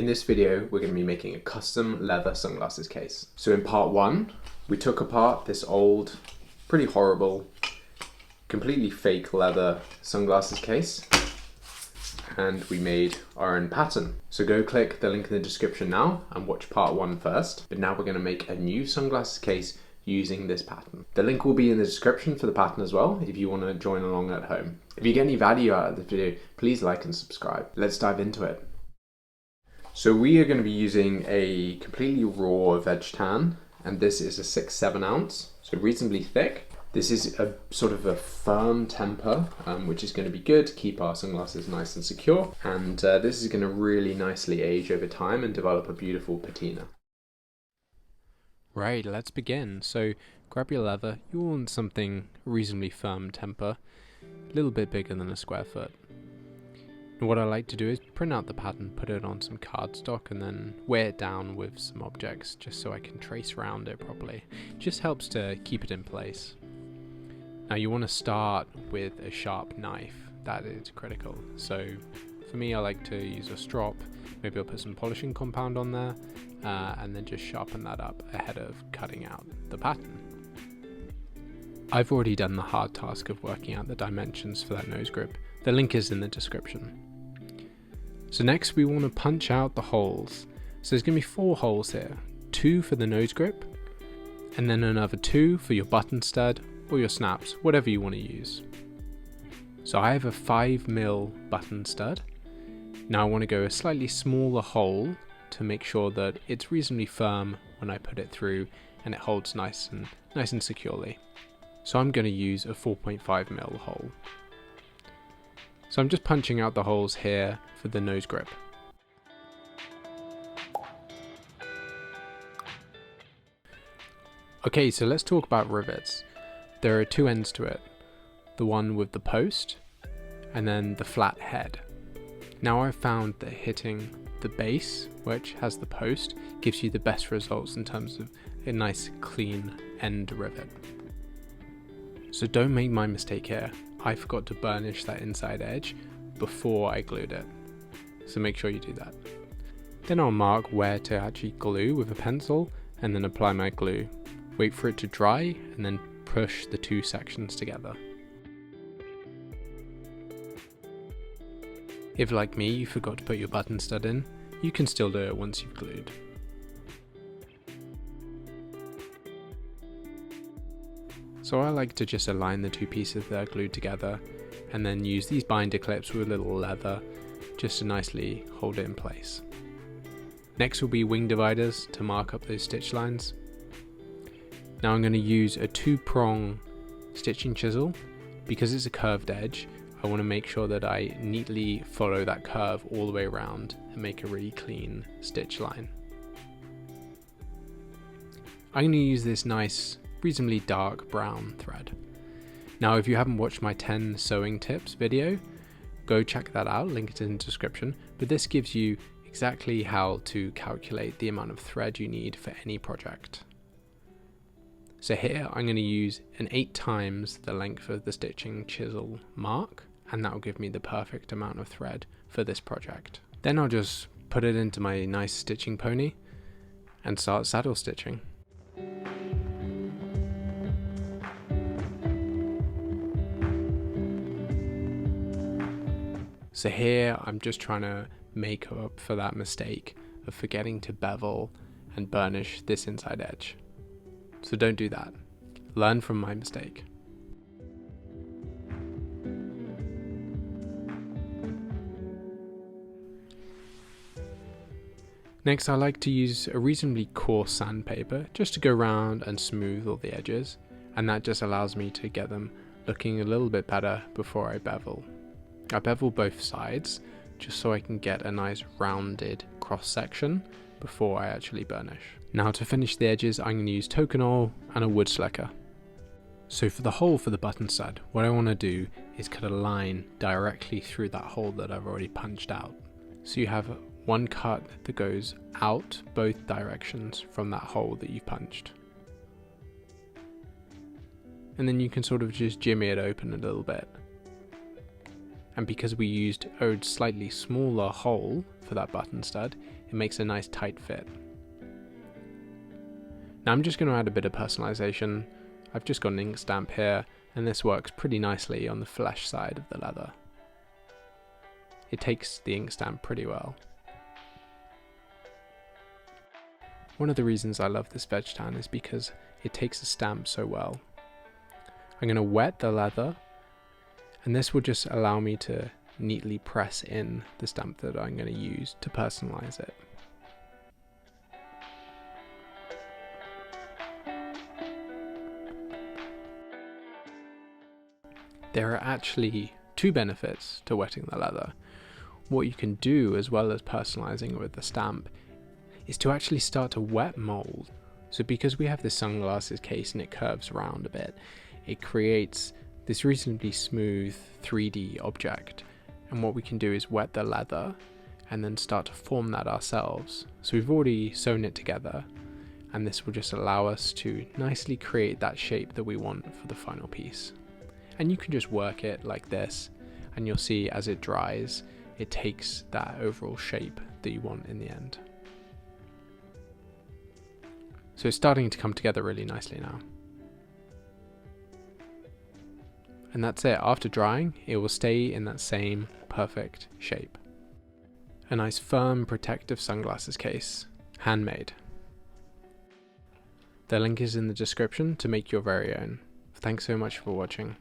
In this video, we're going to be making a custom leather sunglasses case. So in part one, we took apart this old, pretty horrible, completely fake leather sunglasses case, and we made our own pattern. So go click the link in the description now and watch part one first. But now we're going to make a new sunglasses case using this pattern. The link will be in the description for the pattern as well if you want to join along at home. If you get any value out of the video, please like and subscribe. Let's dive into it. So we are going to be using a completely raw veg tan, and this is a 6-7 ounce, so reasonably thick. This is a sort of a firm temper, which is going to be good to keep our sunglasses nice and secure. And this is going to really nicely age over time and develop a beautiful patina. Right, let's begin. So grab your leather. You want something reasonably firm temper, a little bit bigger than a square foot. And what I like to do is print out the pattern, put it on some cardstock, and then weigh it down with some objects just so I can trace around it properly. It just helps to keep it in place. Now you want to start with a sharp knife. That is critical. So for me, I like to use a strop. Maybe I'll put some polishing compound on there, and then just sharpen that up ahead of cutting out the pattern. I've already done the hard task of working out the dimensions for that nose grip. The link is in the description. So next we want to punch out the holes. So there's going to be 4 holes here. 2 for the nose grip, and then another 2 for your button stud or your snaps, whatever you want to use. So I have a 5mm button stud. Now I want to go a slightly smaller hole to make sure that it's reasonably firm when I put it through and it holds nice and securely. So I'm going to use a 4.5mm hole. So I'm just punching out the holes here for the nose grip. Okay, so let's talk about rivets. There are 2 ends to it. The one with the post, and then the flat head. Now I've found that hitting the base, which has the post, gives you the best results in terms of a nice clean end rivet. So don't make my mistake here. I forgot to burnish that inside edge before I glued it. So make sure you do that. Then I'll mark where to actually glue with a pencil and then apply my glue. Wait for it to dry and then push the 2 sections together. If like me you forgot to put your button stud in, you can still do it once you've glued. So I like to just align the 2 pieces that are glued together and then use these binder clips with a little leather just to nicely hold it in place. Next will be wing dividers to mark up those stitch lines. Now I'm going to use a 2-prong stitching chisel. Because it's a curved edge, I want to make sure that I neatly follow that curve all the way around and make a really clean stitch line. I'm going to use this nice, reasonably dark brown thread. Now if you haven't watched my 10 sewing tips video, go check that out, link it in the description, but this gives you exactly how to calculate the amount of thread you need for any project. So here I'm going to use an 8 times the length of the stitching chisel mark, and that will give me the perfect amount of thread for this project. Then I'll just put it into my nice stitching pony and start saddle stitching. So here I'm just trying to make up for that mistake of forgetting to bevel and burnish this inside edge. So don't do that. Learn from my mistake. Next I like to use a reasonably coarse sandpaper just to go around and smooth all the edges, and that just allows me to get them looking a little bit better before I bevel. I bevel both sides just so I can get a nice rounded cross section before I actually burnish. Now to finish the edges I'm going to use token oil and a wood slicker. So for the hole for the button stud, what I want to do is cut a line directly through that hole that I've already punched out. So you have one cut that goes out both directions from that hole that you've punched. And then you can sort of just jimmy it open a little bit. And because we used a slightly smaller hole for that button stud, it makes a nice tight fit. Now I'm just going to add a bit of personalization. I've just got an ink stamp here, and this works pretty nicely on the flesh side of the leather. It takes the ink stamp pretty well. One of the reasons I love this veg tan is because it takes the stamp so well. I'm going to wet the leather, and this will just allow me to neatly press in the stamp that I'm going to use to personalize it. There are actually two benefits to wetting the leather. What you can do, as well as personalizing with the stamp, is to actually start to wet mold. So because we have this sunglasses case and it curves around a bit, it creates this reasonably smooth 3D object. And what we can do is wet the leather and then start to form that ourselves. So we've already sewn it together, and this will just allow us to nicely create that shape that we want for the final piece. And you can just work it like this, and you'll see as it dries, it takes that overall shape that you want in the end. So it's starting to come together really nicely now. And that's it. After drying, it will stay in that same perfect shape. A nice firm protective sunglasses case, handmade. The link is in the description to make your very own. Thanks so much for watching.